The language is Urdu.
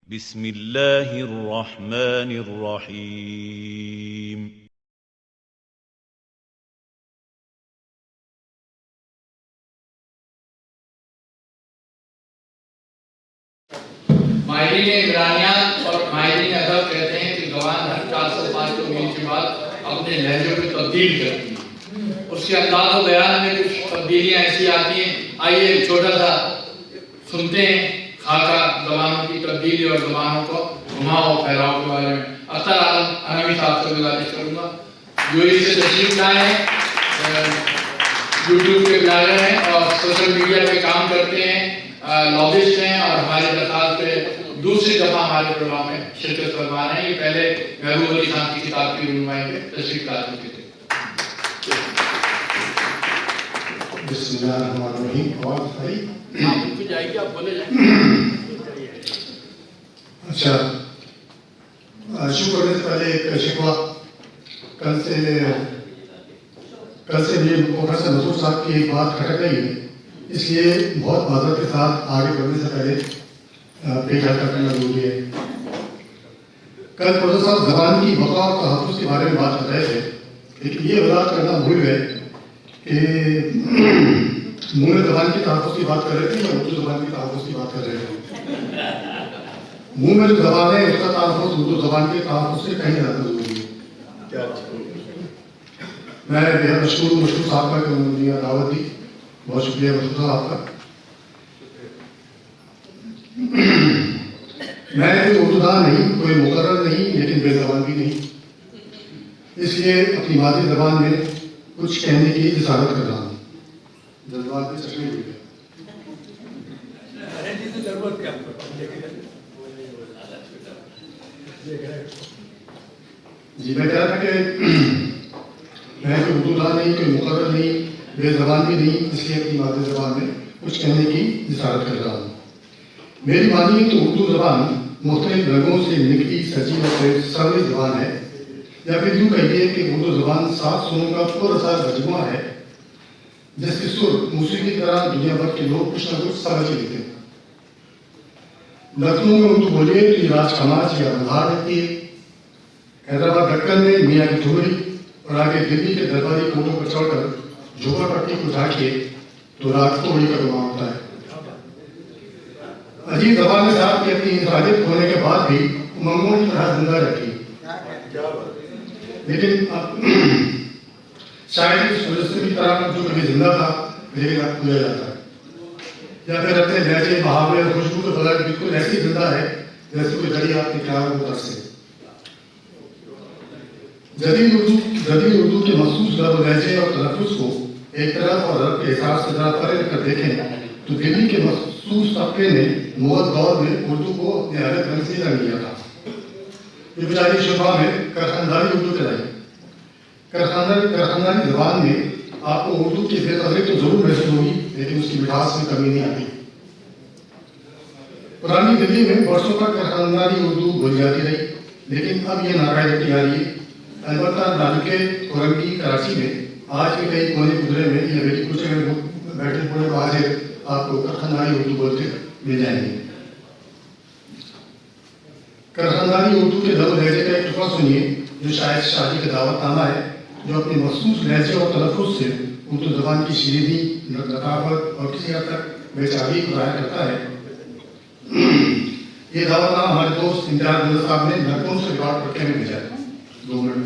بسم اللہ الرحمن الرحیم. ماہرین عبرانیات اور ماہرین ادب کہتے ہیں کہ زبان ہر 4 سے 5 میل کے بعد اپنے لہجوں کو تبدیل کرتی ہے. اس کے انداز و بیان میں کچھ تبدیلیاں ایسی آتی ہیں. آئیے ایک چھوٹا سا سنتے ہیں خاکہ زبانوں کی تبدیلی اور زبانوں کو گھماؤ پھیلاؤ کے بارے میں. اختر عالم انوی صاحب سے گزارش کروں گا جو اس سے تشریف لائے ہیں. یوٹیوب کے بلاگر ہیں اور سوشل میڈیا پہ کام کرتے ہیں، لابسٹ ہیں اور ہماری درخواست پہ دوسری دفعہ ہمارے پروگرام میں شرکت فرما رہے ہیں. یہ پہلے محبوب علی خان کی کتاب کی رونمائی پہ تشریف لا چکے تھے. بسم اللہ الرحمن الرحیم. آواز آئی؟ جائے گی آپ بولے جائیں. اچھا، شروع کرنے سے پہلے ایک شکوہ. کل سے مجھے پروفیسر مسعود صاحب کی ایک بات کھٹک رہی ہے، اس لیے بہت معذرت کے ساتھ آگے بڑھنے سے پہلے پیش حل کرنا ضروری ہے. کل پروفیسر صاحب زبان کی بقا اور تحفظ کے بارے میں بات کر رہے تھے، لیکن یہ وضاحت کرنا بھول گئے کہ منہ زبان کی تحفظ کی بات کر رہے تھے یا اردو زبان کی تحفظ کی بات کر رہے تھے. منہ میں جو زبان ہے اس کا تحفظ اردو زبان کے تحفظ سے کہیں زیادہ ضروری ہے. میں بہت مشہور صاحب کا کہ انہوں نے دعوت دی. بہت شکریہ مشہور صاحب کا. میں کوئی اردو داں نہیں، کوئی مقرر نہیں، لیکن بے زبان بھی نہیں. اس لیے اپنی مادری زبان میں کچھ کہنے کی جسارت کر رہا ہوں. جذبات میں چشمے ہوئے. جی میں کہہ رہا تھا کہ میں کوئی اردو داں نہیں، کوئی مقرر نہیں، بے زبان بھی نہیں، اس لیے اپنی مادری زبان میں کچھ کہنے کی جسارت کر رہا ہوں. میری مانیے تو اردو زبان مختلف رنگوں سے نکلی سجی اور سروی زبان ہے، یا پھر یوں کہیے کہ اردو زبان 7 سروں کا پراسرار مجموعہ ہے جس کے سر موسیقی کی طرح دنیا بھر کے لوگ کچھ نہ کچھ سمجھ لیتے ہیں. لکھنؤ میں اردو بولیے تو یہ راج کماچ یا بہار رہتی ہے. حیدرآباد دکن میں میاں کی ٹھومری، اور آگے دلی کے درباری کوٹوں پر چڑھ کر جھوپڑ پٹی کو جھانکیے تو راگ کوڑی کا گمان ہوتا ہے. عجیب زبان نے صاحب کی اپنی انفرادیت ہونے کے بعد بھی امنگوں کی طرح زندہ رہتی ہے. لیکن شاید اس مجسمے کی طرح جو کبھی زندہ تھا لیکن اب بھولا جاتا ہے، یا پھر اپنے لہجے محاورے اور خوشبو کے بغیر بالکل ایسی زندہ ہے جیسے کوئی دریا اپنے کناروں پر ترسے. جدید اردو کے مخصوص لب و لہجے اور تلفظ کو ایک طرف اور رب کے حساب سے ذرا پرے رکھ کر دیکھیں تو دلی کے مخصوص طبقے نے مغل دور میں اردو کو اپنے الگ رنگ سے رنگ لیا تھا. یہ بیچاری شعبہ میں کارخانداری اردو کہلائی. کارخانداری زبان میں آپ کو اردو کی بے قدری تو ضرور محسوس ہوگی، لیکن اس کی مٹھاس میں کمی نہیں آتی. پرانی دلی میں برسوں تک کارخانداری اردو بولی جاتی رہی، لیکن اب یہ ناقائد ہوتی آ رہی ہے. البتہ نالکے کورنگی کراچی میں آج کے کئی کونے گزرے میں یا بیٹی کچھ بیٹھے پڑے مہاجر آپ کو کارخانداری اردو بولتے مل جائیں گے. کارخانداری اردو کے لب و لہجے کا ایک ٹکڑا سنیے جو شاید شادی کا دعوت نامہ ہے، جو اپنے مخصوص لہجے اور تلفظ سے اردو زبان کی شیرینی، لطافت اور کسی حد تک بے چابی کو ظاہر کرتا ہے. یہ دعوت نامہ ہمارے دوست امتیاز نظر صاحب نے لکھنؤ سے ریکارڈ کرتے ہوئے بھیجا ہے. 2 منٹ.